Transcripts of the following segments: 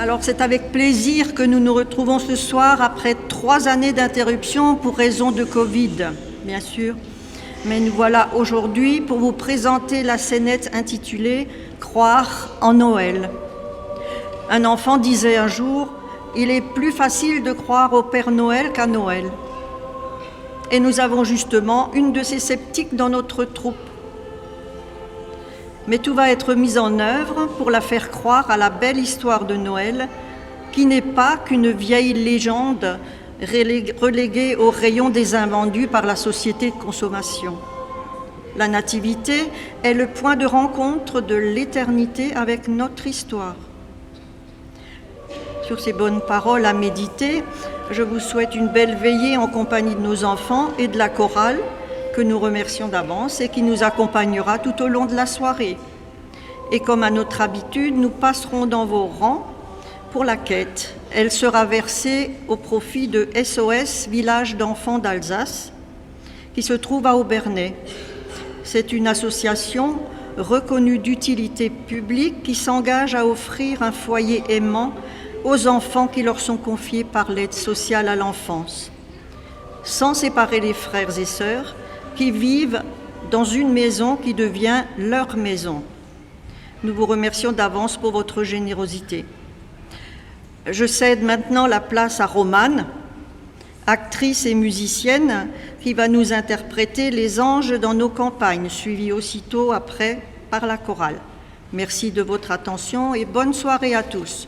Alors c'est avec plaisir que nous nous retrouvons ce soir après 3 années d'interruption pour raison de Covid, bien sûr. Mais nous voilà aujourd'hui pour vous présenter la scénette intitulée « Croire en Noël ». Un enfant disait un jour « Il est plus facile de croire au Père Noël qu'à Noël ». Et nous avons justement une de ces sceptiques dans notre troupe. Mais tout va être mis en œuvre pour la faire croire à la belle histoire de Noël, qui n'est pas qu'une vieille légende reléguée au rayon des invendus par la société de consommation. La nativité est le point de rencontre de l'éternité avec notre histoire. Sur ces bonnes paroles à méditer, je vous souhaite une belle veillée en compagnie de nos enfants et de la chorale, que nous remercions d'avance et qui nous accompagnera tout au long de la soirée. Et comme à notre habitude, nous passerons dans vos rangs pour la quête. Elle sera versée au profit de SOS Village d'enfants d'Alsace, qui se trouve à Obernai. C'est une association reconnue d'utilité publique qui s'engage à offrir un foyer aimant aux enfants qui leur sont confiés par l'aide sociale à l'enfance, sans séparer les frères et sœurs qui vivent dans une maison qui devient leur maison. Nous vous remercions d'avance pour votre générosité. Je cède maintenant la place à Romane, actrice et musicienne, qui va nous interpréter Les anges dans nos campagnes, suivie aussitôt après par la chorale. Merci de votre attention et bonne soirée à tous.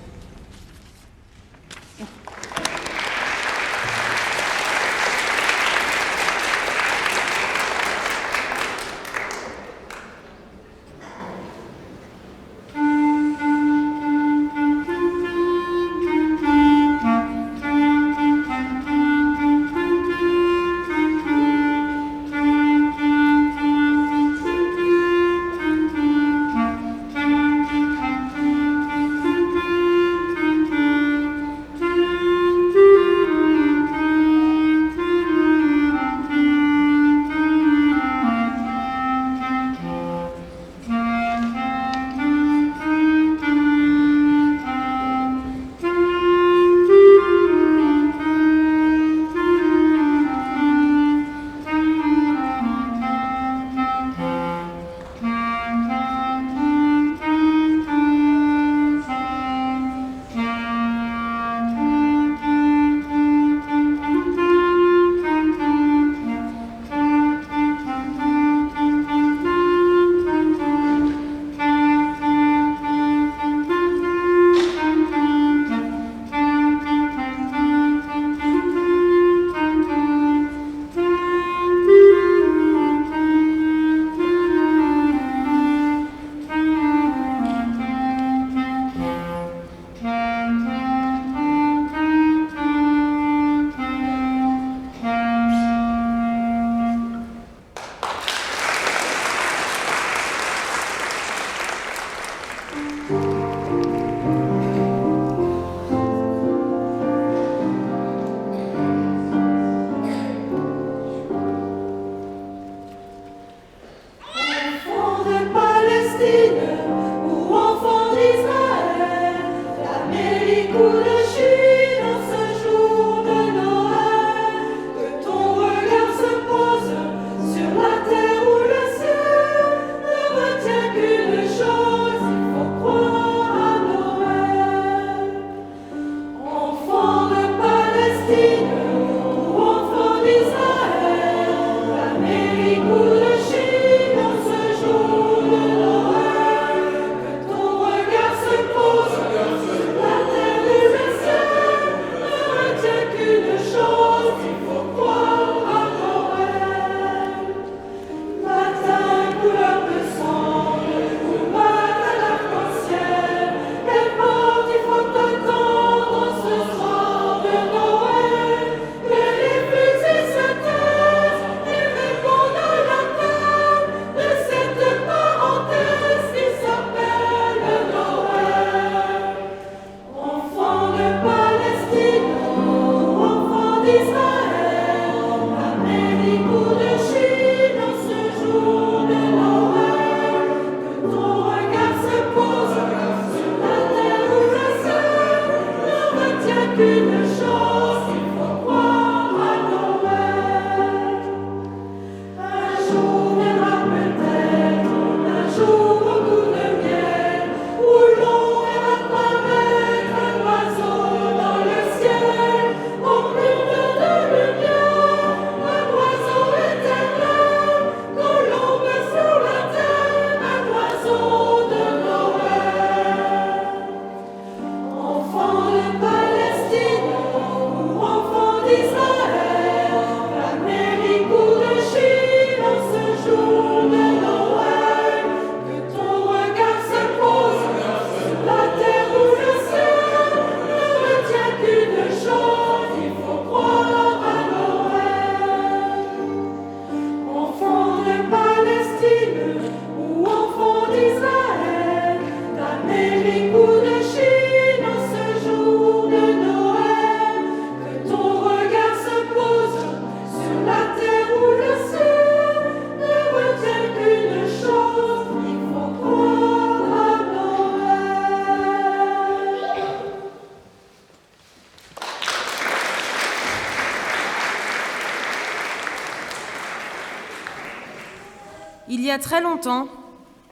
a très longtemps,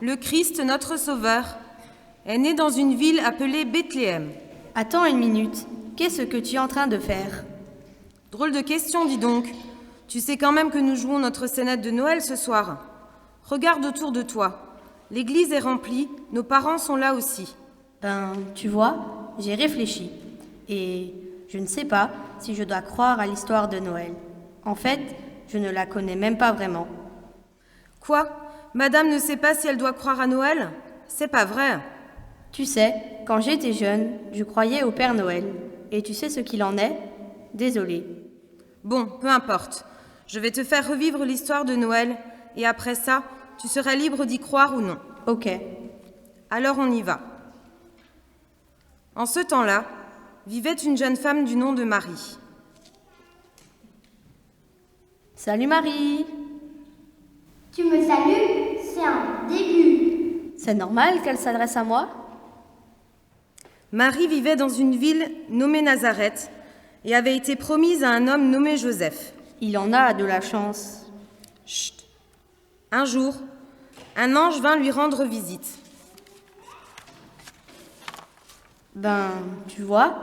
le Christ, notre Sauveur, est né dans une ville appelée Bethléem. Attends une minute, qu'est-ce que tu es en train de faire? Drôle de question, dis donc. Tu sais quand même que nous jouons notre scénette de Noël ce soir. Regarde autour de toi. L'église est remplie, nos parents sont là aussi. Tu vois, j'ai réfléchi. Et je ne sais pas si je dois croire à l'histoire de Noël. En fait, je ne la connais même pas vraiment. Quoi? Madame ne sait pas si elle doit croire à Noël? C'est pas vrai. Tu sais, quand j'étais jeune, je croyais au Père Noël. Et tu sais ce qu'il en est? Désolée. Bon, peu importe. Je vais te faire revivre l'histoire de Noël, et après ça, tu seras libre d'y croire ou non. Ok. Alors on y va. En ce temps-là, vivait une jeune femme du nom de Marie. Salut Marie! Tu me salues? C'est un début. C'est normal qu'elle s'adresse à moi? Marie vivait dans une ville nommée Nazareth et avait été promise à un homme nommé Joseph. Il en a de la chance. Chut. Un jour, un ange vint lui rendre visite. Tu vois,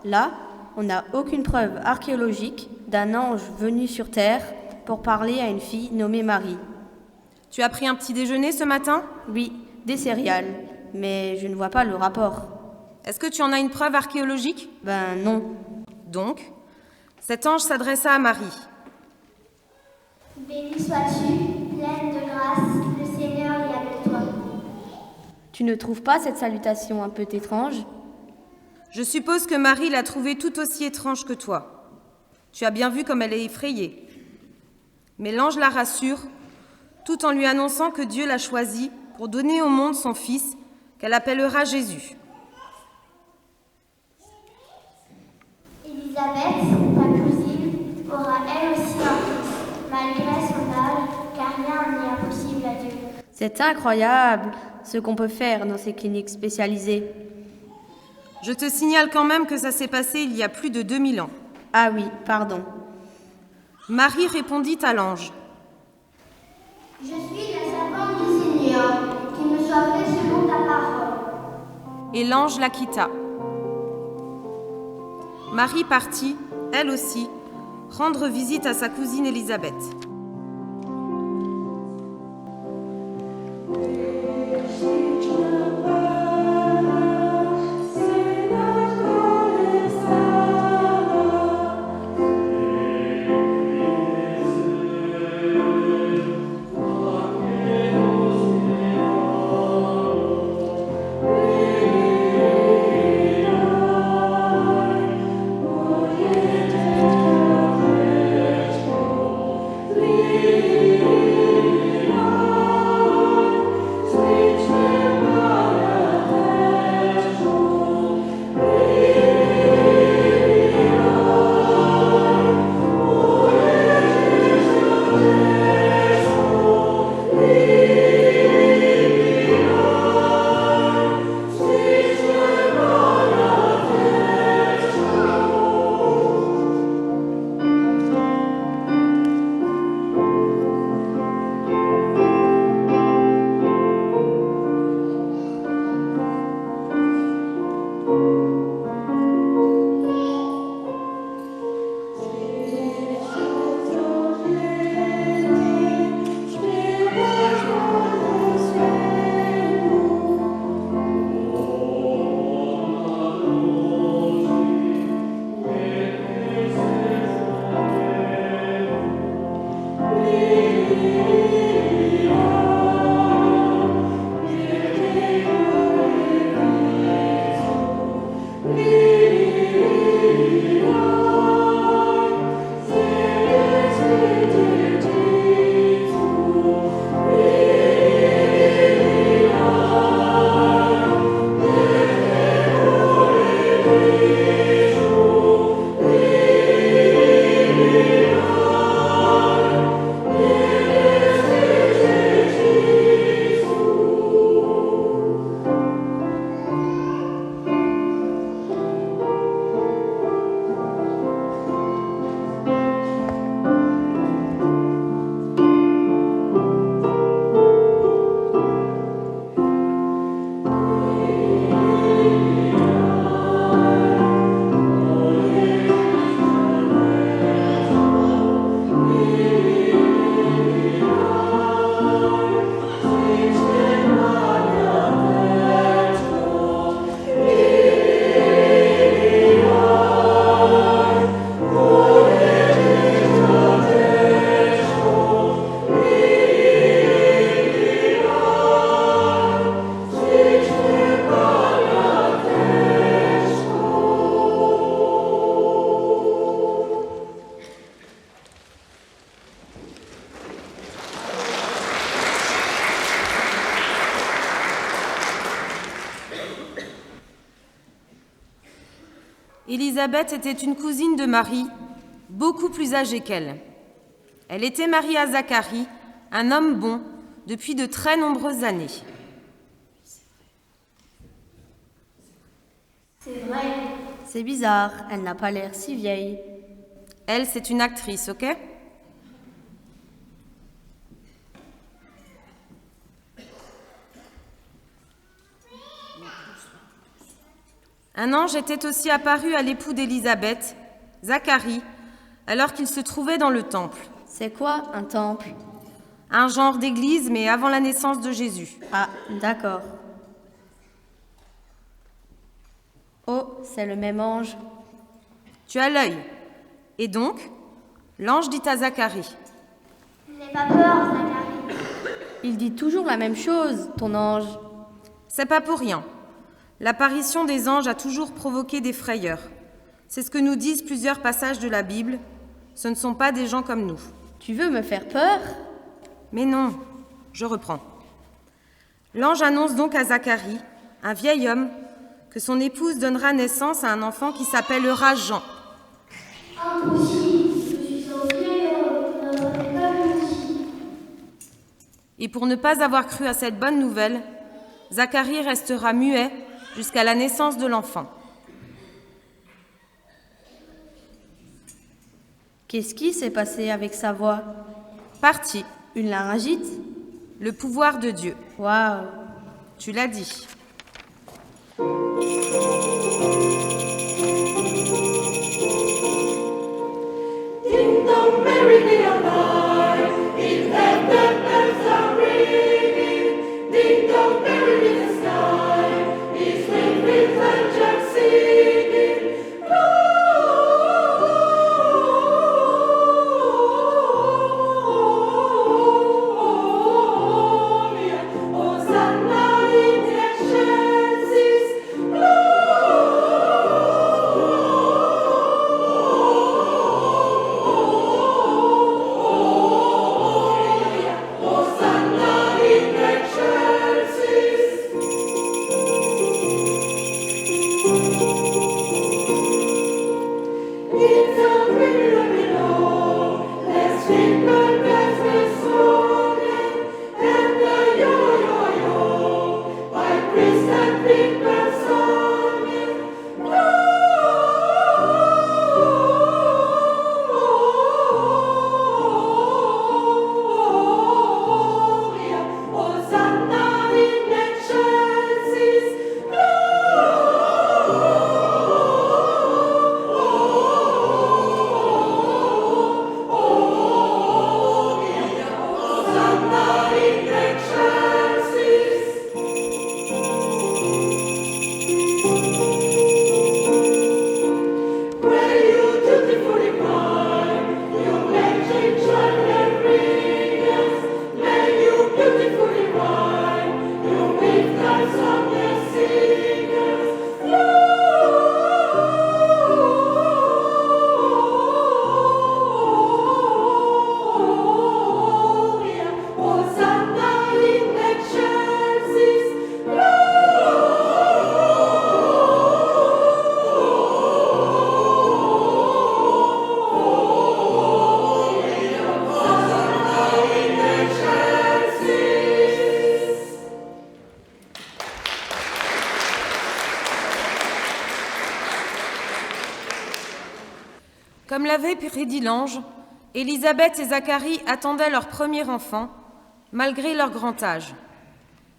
là, on n'a aucune preuve archéologique d'un ange venu sur Terre pour parler à une fille nommée Marie. Tu as pris un petit déjeuner ce matin? Oui, des céréales, mais je ne vois pas le rapport. Est-ce que tu en as une preuve archéologique? Non. Donc, cet ange s'adressa à Marie. Bénie sois-tu, pleine de grâce, le Seigneur est avec toi. Tu ne trouves pas cette salutation un peu étrange? Je suppose que Marie l'a trouvée tout aussi étrange que toi. Tu as bien vu comme elle est effrayée. Mais l'ange la rassure, tout en lui annonçant que Dieu l'a choisie pour donner au monde son fils, qu'elle appellera Jésus. Élisabeth, ta cousine, aura elle aussi un fils, malgré son âge, car rien n'est impossible à Dieu. C'est incroyable ce qu'on peut faire dans ces cliniques spécialisées. Je te signale quand même que ça s'est passé il y a plus de 2000 ans. Ah oui, pardon. Marie répondit à l'ange. Je suis la servante du Seigneur, qu'il me soit fait selon ta parole. Et l'ange la quitta. Marie partit, elle aussi, rendre visite à sa cousine Élisabeth. Élisabeth était une cousine de Marie, beaucoup plus âgée qu'elle. Elle était mariée à Zacharie, un homme bon, depuis de très nombreuses années. C'est vrai. C'est bizarre, elle n'a pas l'air si vieille. Elle, c'est une actrice, ok ? Un ange était aussi apparu à l'époux d'Élisabeth, Zacharie, alors qu'il se trouvait dans le temple. C'est quoi un temple? Un genre d'église, mais avant la naissance de Jésus. Ah, d'accord. Oh, c'est le même ange. Tu as l'œil. Et donc, l'ange dit à Zacharie. N'aie pas peur, Zacharie. Il dit toujours la même chose, ton ange. C'est pas pour rien. L'apparition des anges a toujours provoqué des frayeurs. C'est ce que nous disent plusieurs passages de la Bible. Ce ne sont pas des gens comme nous. Tu veux me faire peur? Mais non, je reprends. L'ange annonce donc à Zacharie, un vieil homme, que son épouse donnera naissance à un enfant qui s'appellera Jean. Impossible, je suis un vieil homme, ne m'appelez pas Lucie. Et pour ne pas avoir cru à cette bonne nouvelle, Zacharie restera muet jusqu'à la naissance de l'enfant. Qu'est-ce qui s'est passé avec sa voix? Parti, Une laryngite? le pouvoir de Dieu. Waouh! Tu l'as dit. Ding dong, merry day of life, in heaven bells are ringing. Ding dong, merry in the sky, is ring with angels singing. Gloria, Hosanna in excelsis. Hosanna in excelsis. It's a river below, let's sing the Christmas song, and the yo-yo-yo by Christian people song. Gloria, Hosanna in excelsis. Hosanna in excelsis. Where you dutifully ride, your magic shine and brilliance. May you beautifully ride, your victors of the singers. Gloria, Hosanna in excelsis. Comme l'avait prédit l'ange, Élisabeth et Zacharie attendaient leur premier enfant, malgré leur grand âge.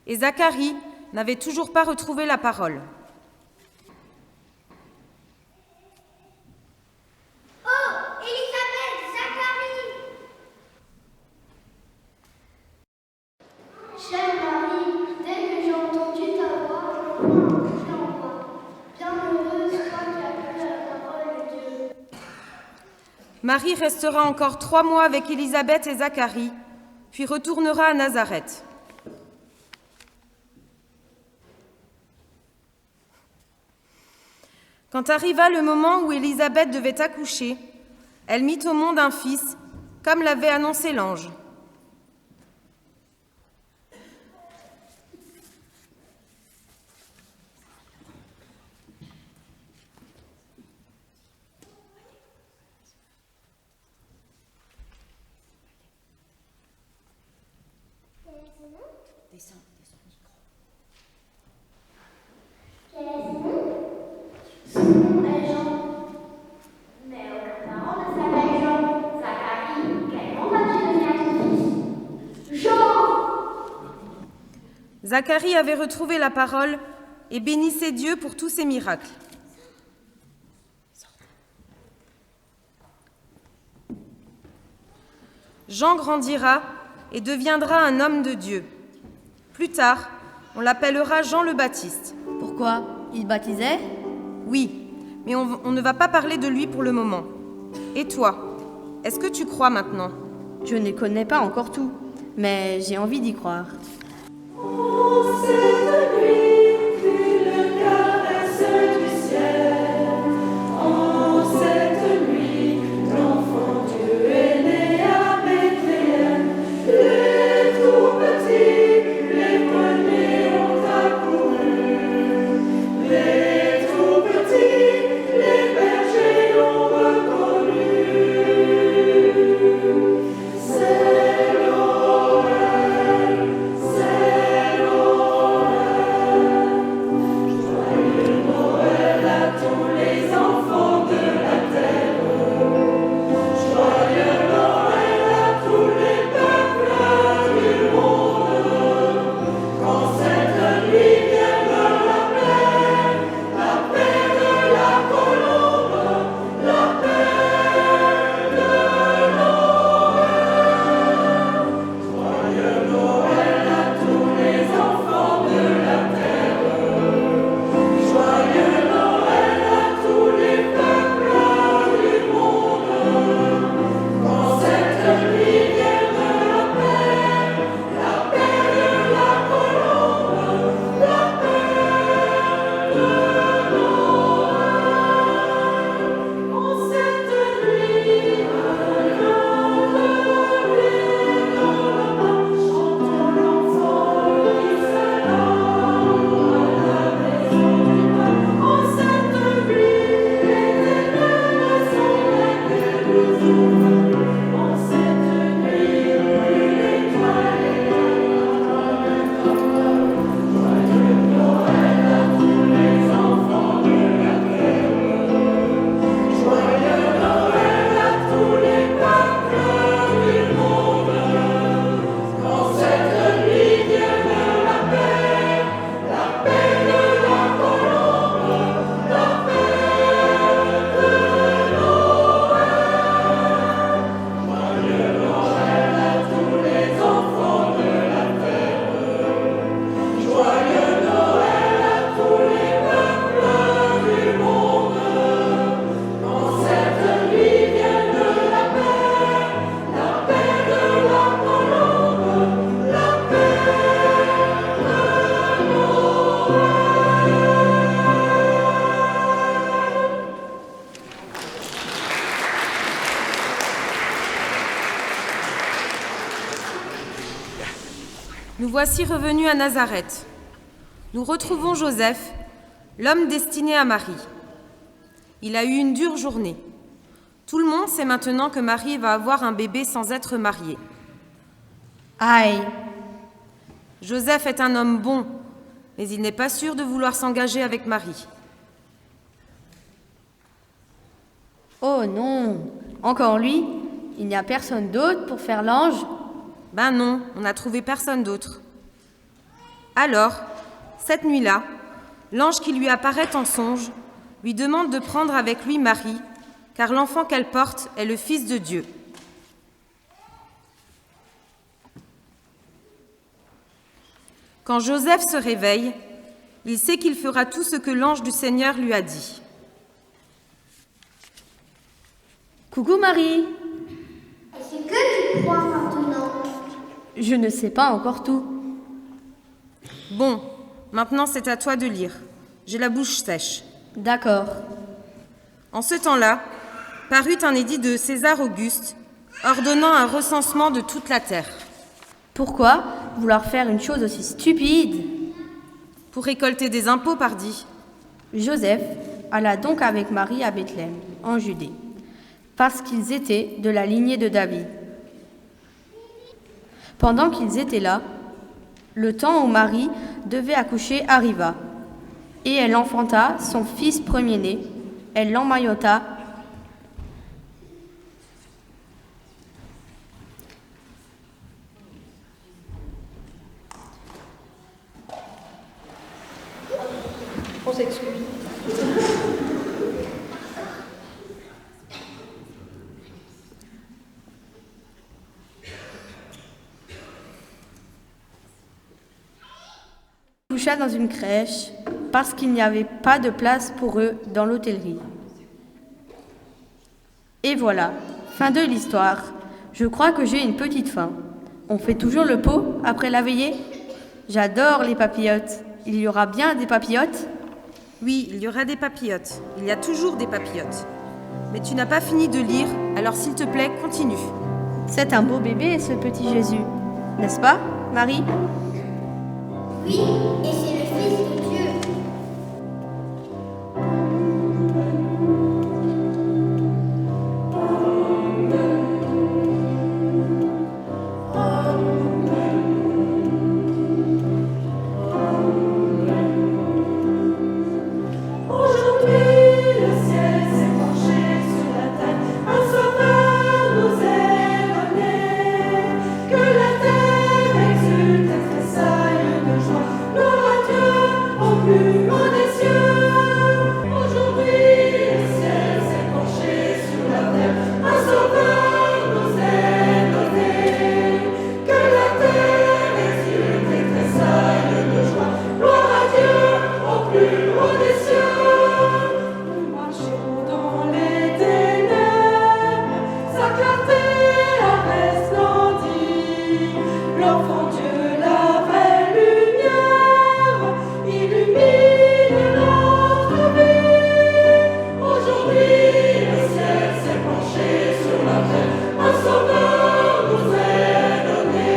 Et Zacharie n'avait toujours pas retrouvé la parole. Oh, Élisabeth, Zacharie! Chère Marie, dès que j'ai entendu ta voix, je crois en toi. Bienheureuse toi qui as cru à la parole de Dieu. Marie restera encore 3 mois avec Élisabeth et Zacharie, puis retournera à Nazareth. Quand arriva le moment où Élisabeth devait accoucher, elle mit au monde un fils, comme l'avait annoncé l'ange. Quel est son nom? Son nom est Jean. Mais aucun parent ne s'appelle Jean. Zacharie, quel nom vas-tu donner à ton fils? Jean! Zacharie avait retrouvé la parole et bénissait Dieu pour tous ses miracles. Jean grandira et deviendra un homme de Dieu. Plus tard, on l'appellera Jean le Baptiste. Pourquoi? Il baptisait? Oui, mais on ne va pas parler de lui pour le moment. Et toi, est-ce que tu crois maintenant? Je ne connais pas encore tout, mais j'ai envie d'y croire. En cette nuit, une caresse du ciel. En cette nuit, l'enfant Dieu est né à Bethléem. Les tout petits, les premiers ont accouru. Les tout petits, les bergers l'ont reconnu. C'est Noël, c'est Noël. Joyeux Noël à tous les enfants de la terre. Joyeux Noël à tous les peuples du monde. Quand cette nuit vienne la paix de la colombe, la paix de Noël. Joyeux Noël à tous les enfants de la terre. Joyeux Noël à tous les peuples du monde. Quand cette nuit vienne la paix de la colombe, la paix de Noël. En cette nuit, allons lever nos mains, chantons l'enfant qui fait l'amour à la maison du pain. En cette nuit, l'éternel sommeil que nous ouvrons. En cette nuit, une étoile éclate. Joyeux Noël à tous les enfants de la terre. Joyeux Noël à tous les peuples du monde. Quand cette nuit vienne la paix de la colombe, la paix de Noël. Joyeux Noël à tous les enfants de la terre. Joyeux Noël à tous les peuples du monde. Quand cette nuit vienne la paix de la colombe, la paix de Noël. Nous voici revenus à Nazareth. Nous retrouvons Joseph, l'homme destiné à Marie. Il a eu une dure journée. Tout le monde sait maintenant que Marie va avoir un bébé sans être mariée. Aïe! Joseph est un homme bon, mais il n'est pas sûr de vouloir s'engager avec Marie. Oh non! Encore lui? Il n'y a personne d'autre pour faire l'ange? Ben non, on n'a trouvé personne d'autre. Alors, cette nuit-là, l'ange qui lui apparaît en songe lui demande de prendre avec lui Marie, car l'enfant qu'elle porte est le Fils de Dieu. Quand Joseph se réveille, il sait qu'il fera tout ce que l'ange du Seigneur lui a dit. Coucou Marie! Est-ce que tu crois maintenant? Je ne sais pas encore tout. Bon, maintenant c'est à toi de lire. J'ai la bouche sèche. D'accord. En ce temps-là, parut un édit de César Auguste, ordonnant un recensement de toute la terre. Pourquoi vouloir faire une chose aussi stupide? Pour récolter des impôts, pardi. Joseph alla donc avec Marie à Bethléem, en Judée, parce qu'ils étaient de la lignée de David. Pendant qu'ils étaient là, Le temps où Marie devait accoucher arriva, et elle enfanta son fils premier-né. Elle l'emmaillota On s'excuse. coucha dans une crèche parce qu'il n'y avait pas de place pour eux dans l'hôtellerie. Et voilà, fin de l'histoire. Je crois que j'ai une petite faim. On fait toujours le pot après la veillée? J'adore les papillotes. Il y aura bien des papillotes? Oui, il y aura des papillotes. Il y a toujours des papillotes. Mais tu n'as pas fini de lire, alors s'il te plaît, continue. C'est un beau bébé, ce petit Jésus. N'est-ce pas, Marie? Oui, et c'est le Fils de Dieu. Aujourd'hui, le ciel s'est penché sur la terre, un sauveur nous est donné. Que la terre exulte et tressaille de joie, gloire à Dieu au plus haut des cieux. Aujourd'hui, le ciel s'est penché sur la terre, un sauveur nous est donné. Que la terre exulte et tressaille de joie, gloire à Dieu au plus haut des cieux. Nous marchons dans les ténèbres, sa clarté a resplendit. L'enfant Dieu, la vraie lumière, illumine notre vie. Aujourd'hui, le ciel s'est penché sur la terre, un sauveur nous est donné.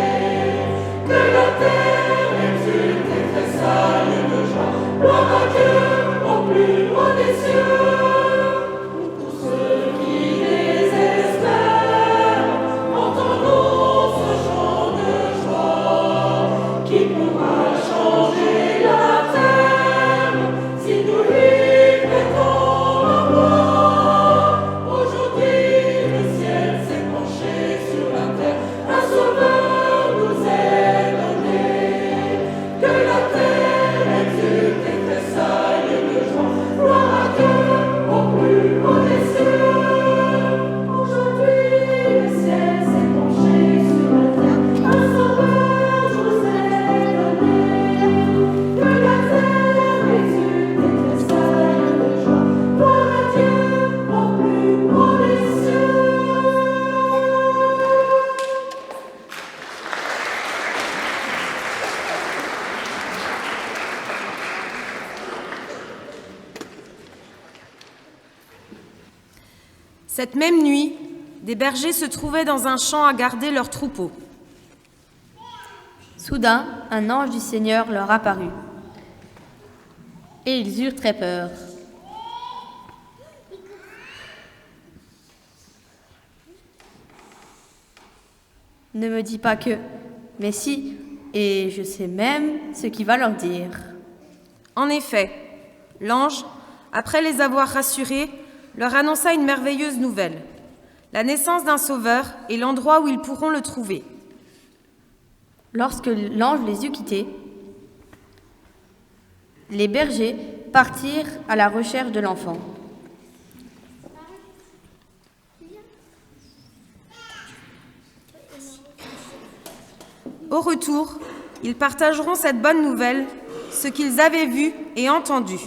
Que la terre exulte et tressaille de joie, gloire à Dieu au plus haut des cieux. Pour tous ceux qui désespèrent, entendons ce chant de joie. Qui pourra changer la terre si nous lui prêtons la voix? Aujourd'hui, le ciel s'est penché sur la terre, un sauveur nous est donné. Que la terre exulte et tressaille de joie, gloire à Dieu au plus haut des cieux. Aujourd'hui, le ciel s'est penché sur la terre, un sauveur nous est donné. Que la terre exulte et tressaille de joie, gloire à Dieu au plus haut des cieux. Cette même nuit, des bergers se trouvaient dans un champ à garder leurs troupeaux. Soudain, un ange du Seigneur leur apparut. Et ils eurent très peur. Ne me dis pas que, mais si, et je sais même ce qu'il va leur dire. En effet, l'ange, après les avoir rassurés, leur annonça une merveilleuse nouvelle, la naissance d'un sauveur et l'endroit où ils pourront le trouver. Lorsque l'ange les eut quittés, les bergers partirent à la recherche de l'enfant. Au retour, ils partageront cette bonne nouvelle, ce qu'ils avaient vu et entendu.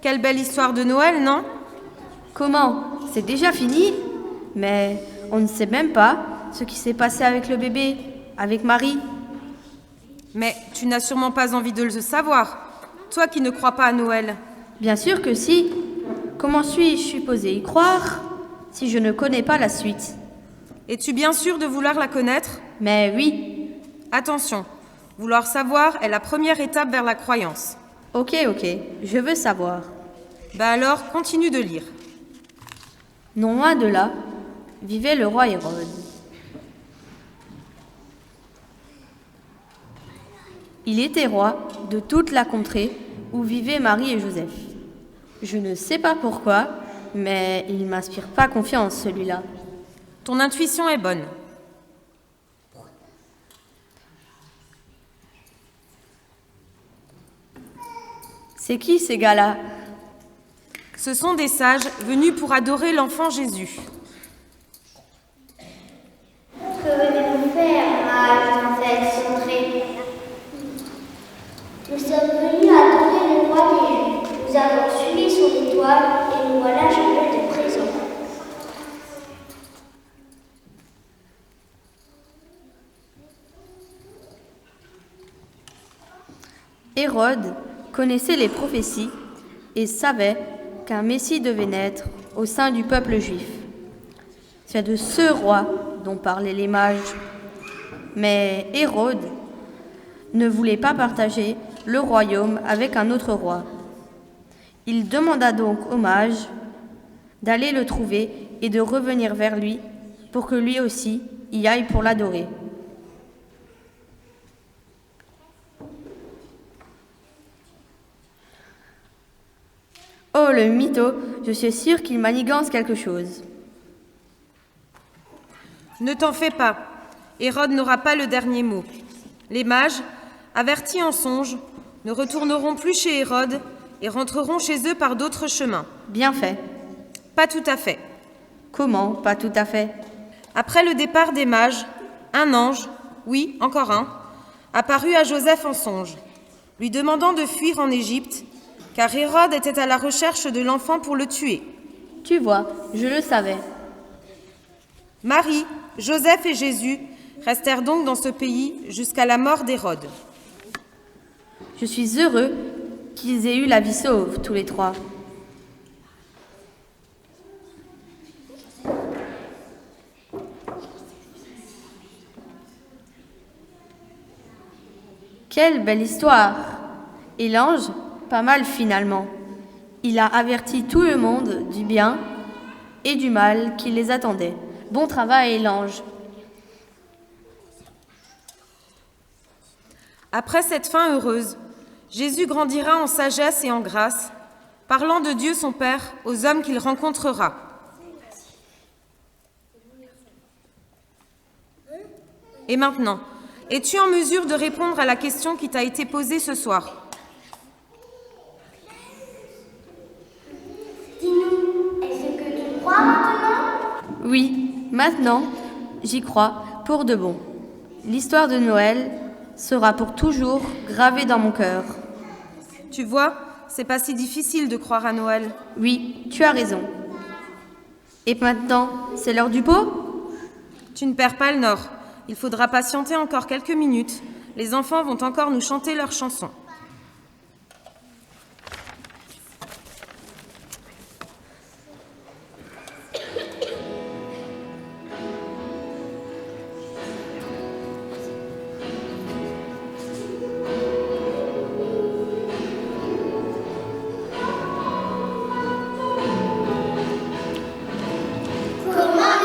Quelle belle histoire de Noël, non ? Comment? C'est déjà fini? Mais on ne sait même pas ce qui s'est passé avec le bébé, avec Marie. Mais tu n'as sûrement pas envie de le savoir, toi qui ne crois pas à Noël. Bien sûr que si. Comment suis-je supposée y croire si je ne connais pas la suite? Es-tu bien sûr de vouloir la connaître ? Mais oui. Attention, vouloir savoir est la première étape vers la croyance. Ok, je veux savoir. Alors, continue de lire. Non loin de là, vivait le roi Hérode. Il était roi de toute la contrée où vivaient Marie et Joseph. Je ne sais pas pourquoi, mais il ne m'inspire pas confiance, celui-là. Ton intuition est bonne. C'est qui ces gars-là? Ce sont des sages venus pour adorer l'enfant Jésus. Que venez-vous faire, mages dans cette contrée? Nous sommes venus adorer le roi des Juifs. Nous avons suivi son étoile et nous voilà chargés de présents. Hérode connaissait les prophéties et savait qu'un Messie devait naître au sein du peuple juif. C'est de ce roi dont parlaient les mages. Mais Hérode ne voulait pas partager le royaume avec un autre roi. Il demanda donc aux mages d'aller le trouver et de revenir vers lui pour que lui aussi y aille pour l'adorer. Oh, le mytho, je suis sûre qu'il manigance quelque chose. Ne t'en fais pas, Hérode n'aura pas le dernier mot. Les mages, avertis en songe, ne retourneront plus chez Hérode et rentreront chez eux par d'autres chemins. Bien fait. Pas tout à fait. Comment, pas tout à fait? Après le départ des mages, un ange, oui, encore un, apparut à Joseph en songe, lui demandant de fuir en Égypte, car Hérode était à la recherche de l'enfant pour le tuer. Tu vois, je le savais. Marie, Joseph et Jésus restèrent donc dans ce pays jusqu'à la mort d'Hérode. Je suis heureux qu'ils aient eu la vie sauve, tous les trois. Quelle belle histoire! Et l'ange, pas mal finalement. Il a averti tout le monde du bien et du mal qui les attendait. Bon travail, l'ange. Après cette fin heureuse, Jésus grandira en sagesse et en grâce, parlant de Dieu son Père aux hommes qu'il rencontrera. Et maintenant, es-tu en mesure de répondre à la question qui t'a été posée ce soir? Dis-nous, est-ce que tu crois maintenant? Oui, maintenant, j'y crois pour de bon. L'histoire de Noël sera pour toujours gravée dans mon cœur. Tu vois, c'est pas si difficile de croire à Noël. Oui, tu as raison. Et maintenant, c'est l'heure du pot? Tu ne perds pas le nord. Il faudra patienter encore quelques minutes. Les enfants vont encore nous chanter leurs chansons. Comment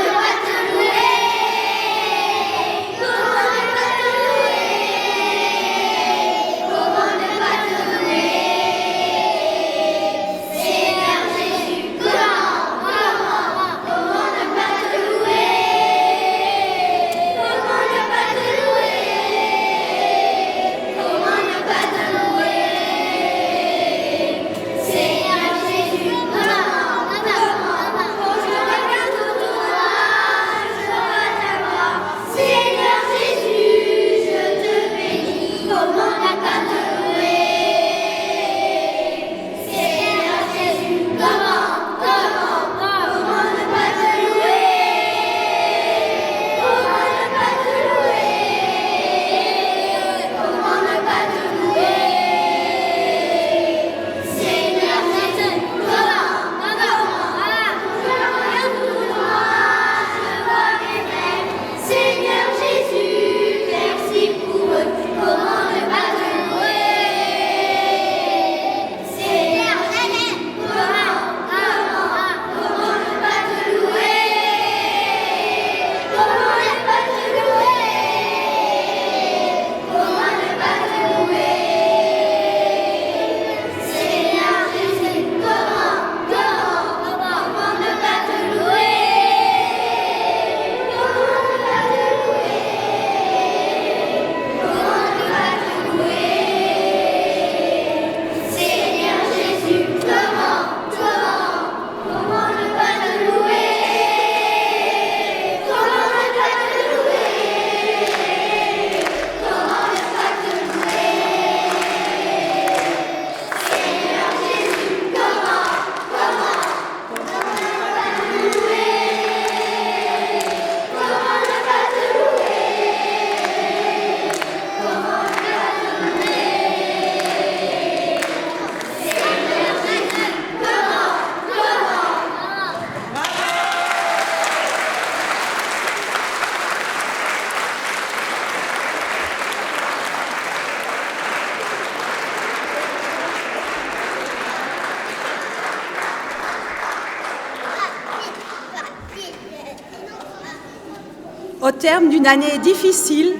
Au terme d'une année difficile,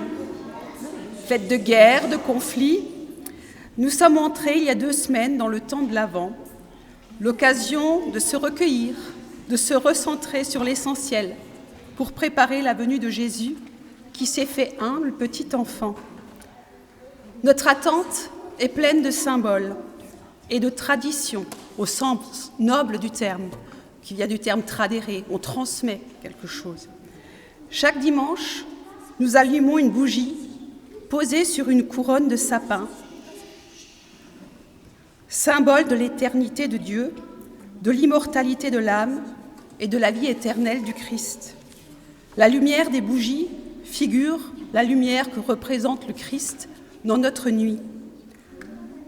faite de guerres, de conflits, nous sommes entrés il y a 2 semaines dans le temps de l'Avent, l'occasion de se recueillir, de se recentrer sur l'essentiel pour préparer la venue de Jésus qui s'est fait humble petit enfant. Notre attente est pleine de symboles et de traditions au sens noble du terme, qu'il y a du terme tradere, on transmet quelque chose. Chaque dimanche, nous allumons une bougie posée sur une couronne de sapin, symbole de l'éternité de Dieu, de l'immortalité de l'âme et de la vie éternelle du Christ. La lumière des bougies figure la lumière que représente le Christ dans notre nuit.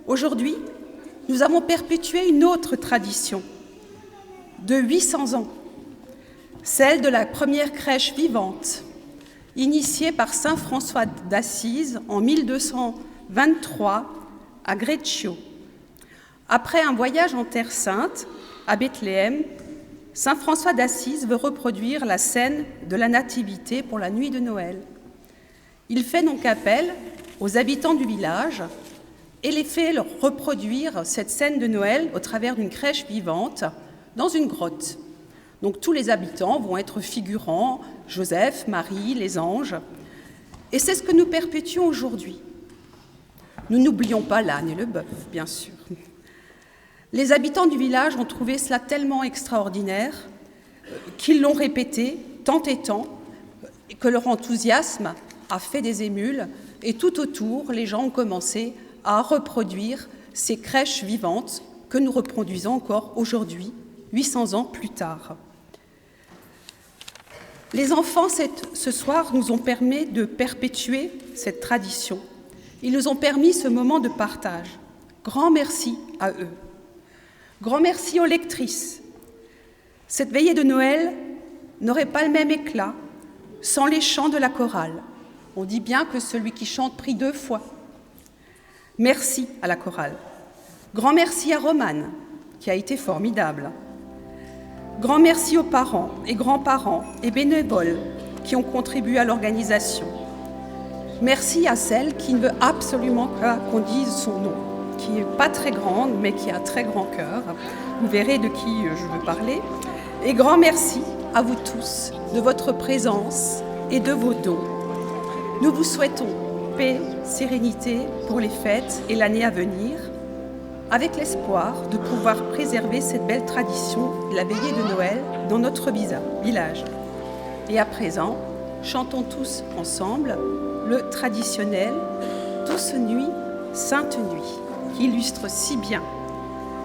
Aujourd'hui, nous avons perpétué une autre tradition de 800 ans, celle de la première crèche vivante, initiée par saint François d'Assise en 1223 à Greccio. Après un voyage en Terre Sainte, à Bethléem, saint François d'Assise veut reproduire la scène de la Nativité pour la nuit de Noël. Il fait donc appel aux habitants du village et les fait leur reproduire cette scène de Noël au travers d'une crèche vivante dans une grotte. Donc tous les habitants vont être figurants, Joseph, Marie, les anges. Et c'est ce que nous perpétuons aujourd'hui. Nous n'oublions pas l'âne et le bœuf, bien sûr. Les habitants du village ont trouvé cela tellement extraordinaire qu'ils l'ont répété tant et tant, que leur enthousiasme a fait des émules, et tout autour, les gens ont commencé à reproduire ces crèches vivantes que nous reproduisons encore aujourd'hui, 800 ans plus tard. Les enfants, ce soir, nous ont permis de perpétuer cette tradition. Ils nous ont permis ce moment de partage. Grand merci à eux. Grand merci aux lectrices. Cette veillée de Noël n'aurait pas le même éclat sans les chants de la chorale. On dit bien que celui qui chante prie 2 fois. Merci à la chorale. Grand merci à Romane, qui a été formidable. Grand merci aux parents et grands-parents et bénévoles qui ont contribué à l'organisation. Merci à celle qui ne veut absolument pas qu'on dise son nom, qui n'est pas très grande, mais qui a un très grand cœur. Vous verrez de qui je veux parler. Et grand merci à vous tous de votre présence et de vos dons. Nous vous souhaitons paix, sérénité pour les fêtes et l'année à venir, avec l'espoir de pouvoir préserver cette belle tradition de la veillée de Noël dans notre village. Et à présent, chantons tous ensemble le traditionnel « Douce nuit, sainte nuit » qui illustre si bien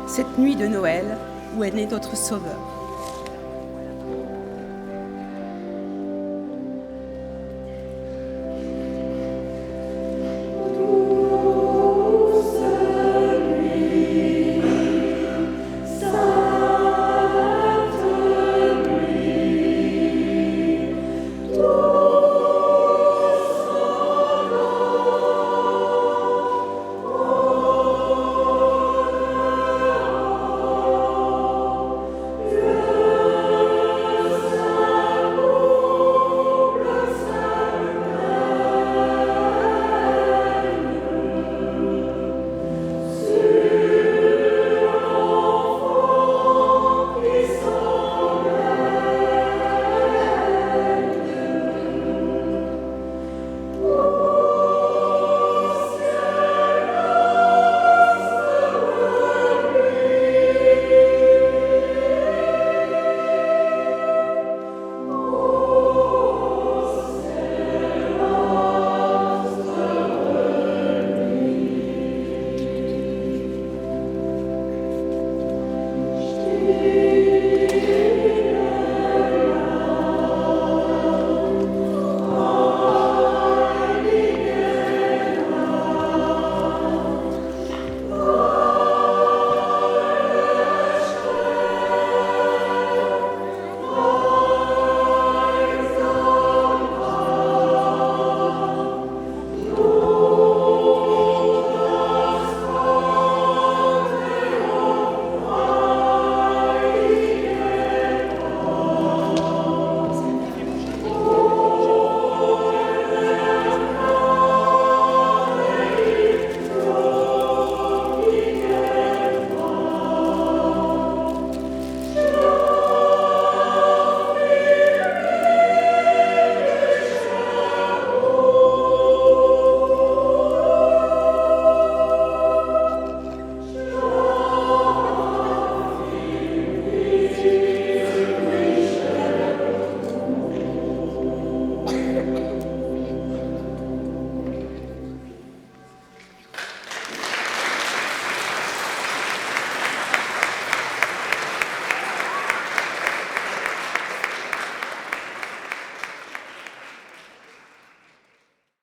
cette nuit de Noël où est né notre Sauveur.